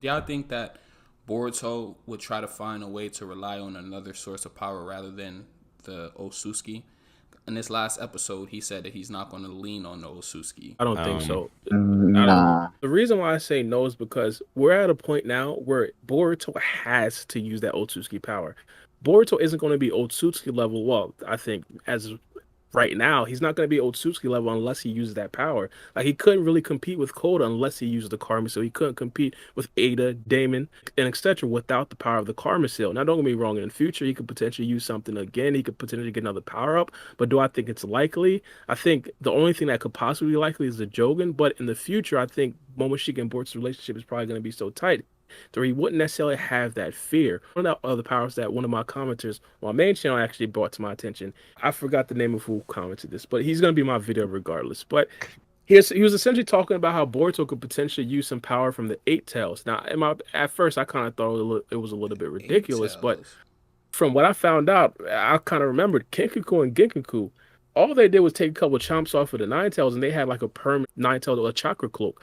Yeah, I think that Boruto would try to find a way to rely on another source of power rather than the Otsutsuki. In this last episode, he said that he's not going to lean on the Otsutsuki. I don't think so. I don't. Nah. The reason why I say no is because we're at a point now where Boruto has to use that Otsutsuki power. Boruto isn't going to be Otsutsuki level. Well, I think as right now, he's not going to be Otsutsuki level unless he uses that power. Like he couldn't really compete with Koda unless he used the Karma Seal. He couldn't compete with Ada, Damon, and etc. without the power of the Karma Seal. Now, don't get me wrong. In the future, he could potentially use something again. He could potentially get another power up. But do I think it's likely? I think the only thing that could possibly be likely is the Jougan. But in the future, I think Momoshiki and Bort's relationship is probably going to be so tight so he wouldn't necessarily have that fear. One of the other powers that one of my commenters, my main channel actually brought to my attention. I forgot the name of who commented this, but he's gonna be my video regardless. But he was essentially talking about how Boruto could potentially use some power from the Eight Tails. Now, at first, I kind of thought it was a little bit ridiculous, but from what I found out, I kind of remembered Kenkaku and Genkaku. All they did was take a couple of chomps off of the Nine Tails, and they had like a permanent Nine Tails or a chakra cloak.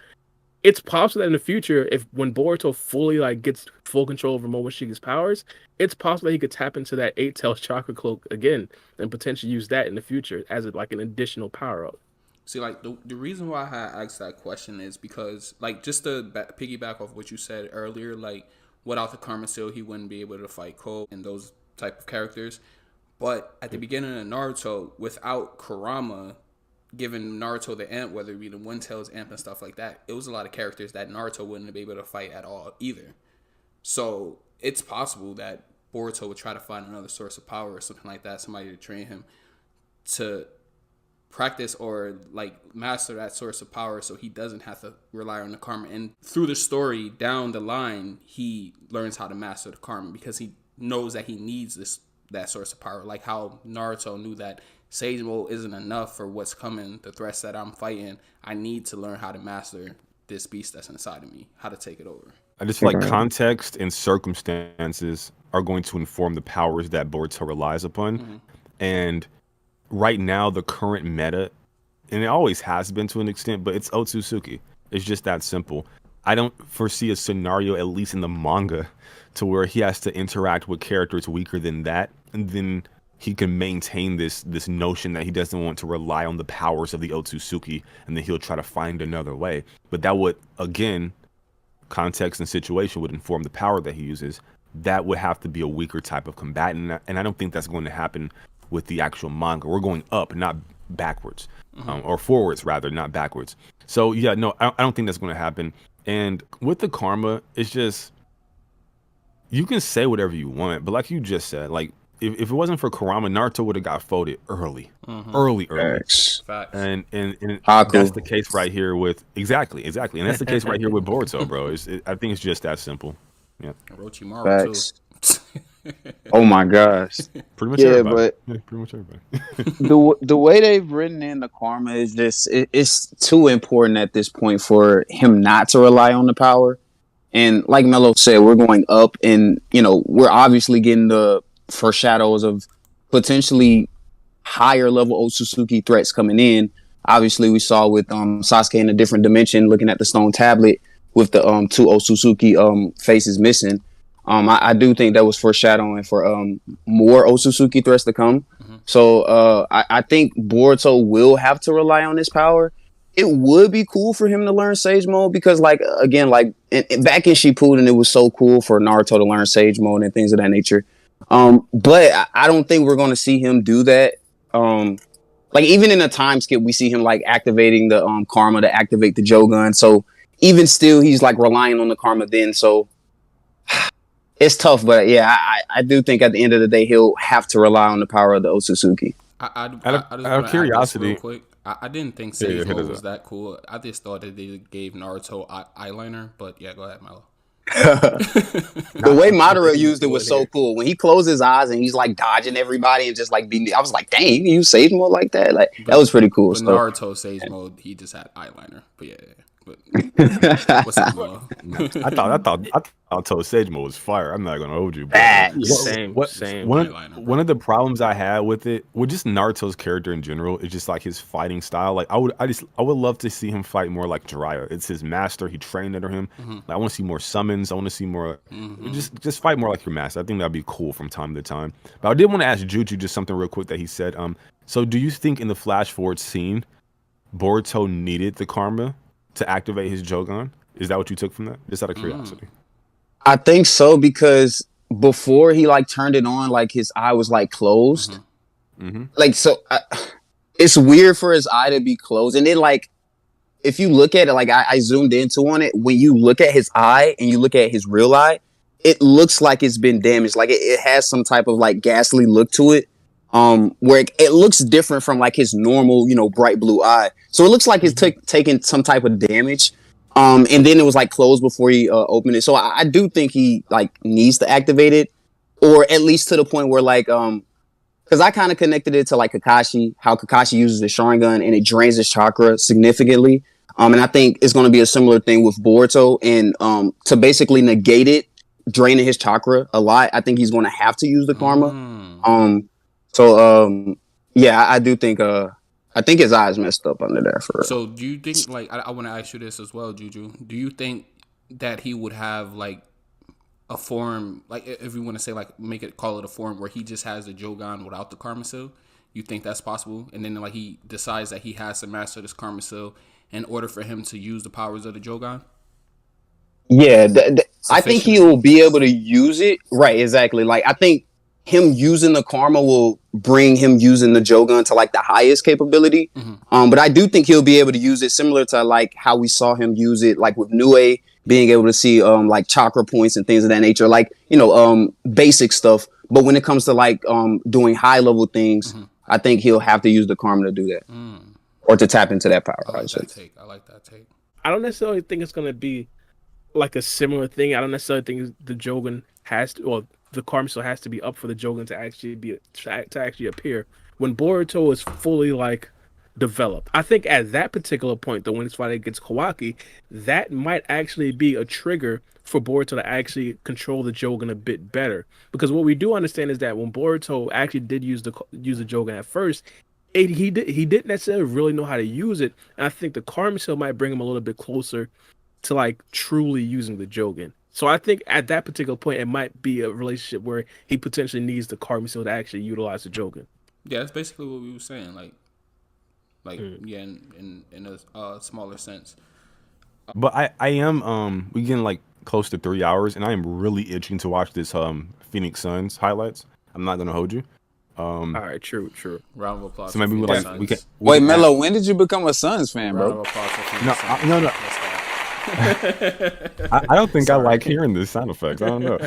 It's possible that in the future, if when Boruto fully like gets full control over Momoshiki's powers, it's possible that he could tap into that Eight Tails chakra cloak again and potentially use that in the future as like an additional power up. See, like the reason why I asked that question is because, like, just to piggyback off what you said earlier, like, without the Karma Seal, he wouldn't be able to fight Ko and those type of characters. But at the beginning of Naruto, without Kurama giving Naruto the amp, whether it be the One Tails amp and stuff like that, it was a lot of characters that Naruto wouldn't be able to fight at all either. So it's possible that Boruto would try to find another source of power or something like that, somebody to train him to practice or like master that source of power so he doesn't have to rely on the karma. And through the story down the line, he learns how to master the karma because he knows that he needs that source of power. Like how Naruto knew that Sage Mode isn't enough for what's coming, the threats that I'm fighting. I need to learn how to master this beast that's inside of me, how to take it over. I just feel like context and circumstances are going to inform the powers that Boruto relies upon. And right now, the current meta, and it always has been to an extent, but it's Otsutsuki. It's just that simple. I don't foresee a scenario, at least in the manga, to where he has to interact with characters weaker than that, and then he can maintain this notion that he doesn't want to rely on the powers of the Otsutsuki, and then he'll try to find another way. But that would, again, context and situation would inform the power that he uses. That would have to be a weaker type of combatant, and I don't think that's going to happen with the actual manga. We're going up, not backwards, or forwards rather, not backwards. So yeah, no, I don't think that's going to happen. And with the karma, it's just, you can say whatever you want, but like you just said, like if it wasn't for Kurama, Naruto would have got folded early. Facts. Facts. And that's the case right here with exactly, and that's the case right here with Boruto, bro. I think it's just that simple. Yeah, Orochimaru Facts. Too. Oh my gosh. pretty much Yeah, everybody. but Yeah, pretty much everybody. the way they've written in the karma is just it's too important at this point for him not to rely on the power. And like Mello said, we're going up, and we're obviously getting the foreshadows of potentially higher level Otsutsuki threats coming in. Obviously, we saw with Sasuke in a different dimension, looking at the stone tablet with the two Otsutsuki faces missing. I do think that was foreshadowing for more Otsutsuki threats to come. So I think Boruto will have to rely on this power. It would be cool for him to learn Sage Mode because, like, again, like back in Shippuden, it was so cool for Naruto to learn Sage Mode and things of that nature. But I don't think we're going to see him do that. Like even in a time skip, we see him like activating the karma to activate the Jougan. So even still, he's like relying on the karma then. So it's tough, but yeah, I do think at the end of the day, he'll have to rely on the power of the Otsutsuki. I Out of curiosity, real quick. I didn't think Sage Mode was that cool. I just thought that they gave Naruto eyeliner, but yeah, go ahead, Milo. The way Madara used it was so cool. When he closed his eyes and he's like dodging everybody and just like beating, I was like, dang, you use Sage Mode like that? Like that was pretty cool. But So Naruto Sage Mode, he just had eyeliner. But yeah. But what's up, Melo? I thought Toe Sagemo was fire. I'm not gonna hold you. But Facts. Same. one of the problems I had with it, with just Naruto's character in general, is just like his fighting style. Like I would love to see him fight more like Jiraiya. It's his master. He trained under him. Like, I want to see more summons. I want to see more. Just fight more like your master. I think that'd be cool from time to time. But I did want to ask Juju just something real quick that he said. So do you think in the flash forward scene, Boruto needed the karma to activate his Jougan? Is that what you took from that? Just out of curiosity. I think so, because before he like turned it on, like his eye was like closed. Like, so it's weird for his eye to be closed. And then like, if you look at it, like I zoomed into on it, when you look at his eye and you look at his real eye, it looks like it's been damaged. Like it has some type of like ghastly look to it. Where it looks different from like his normal, bright blue eye. So it looks like it's taking some type of damage. And then it was like closed before he opened it. So I do think he like needs to activate it, or at least to the point where like, because I kind of connected it to like Kakashi, how Kakashi uses the Sharingan and it drains his chakra significantly. And I think it's going to be a similar thing with Boruto, and to basically negate it, draining his chakra a lot, I think he's going to have to use the karma. Yeah, I do think I think his eyes messed up under there for real. So do you think, like, I want to ask you this as well, Juju, do you think that he would have like a form, like if we want to say like call it a form where he just has the Jougan without the Karma Seal? You think that's possible? And then like he decides that he has to master this Karma Seal in order for him to use the powers of the Jougan? Yeah, I think he will be able to use it. Right, exactly. Like I think him using the karma will bring him using the Jougan to like the highest capability. But I do think he'll be able to use it similar to like how we saw him use it, like with Nue, being able to see like chakra points and things of that nature, like, basic stuff. But when it comes to like doing high level things, I think he'll have to use the karma to do that, or to tap into that power. I like that take. I don't necessarily think it's going to be like a similar thing. I don't necessarily think the Jougan has to, or the karma still has to be up for the Jougan to actually appear when Boruto is fully like developed. I think at that particular point, though, when it's fighting against Kawaki, that might actually be a trigger for Boruto to actually control the Jougan a bit better. Because what we do understand is that when Boruto actually did use the Jougan at first, he didn't necessarily really know how to use it, and I think the karma still might bring him a little bit closer to like truly using the Jougan. So I think at that particular point, it might be a relationship where he potentially needs the Karma Seal to actually utilize the Jougan. Yeah, that's basically what we were saying. Yeah, in a smaller sense. But I am we getting like close to 3 hours, and I am really itching to watch this Phoenix Suns highlights. I'm not gonna hold you. All right, true. Round of applause. So maybe we can. Wait, Melo, when did you become a Suns fan, bro? Round of applause for Phoenix Suns. No. I don't think I like hearing this sound effects. I don't know.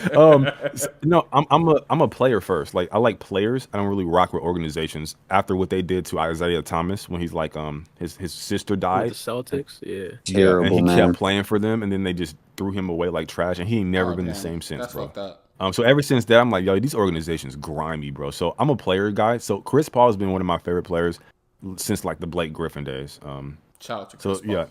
No, I'm a player first. Like I like players. I don't really rock with organizations. After what they did to Isaiah Thomas when he's like his sister died. With the Celtics, yeah. Terrible, and he man. kept playing for them, and then they just threw him away like trash, and he ain't never been the same since, That's bro. fucked up. So ever since that, I'm like, yo, these organizations grimy, bro. So I'm a player guy. So Chris Paul has been one of my favorite players since like the Blake Griffin days. Shout out to So Chris Paul. yeah,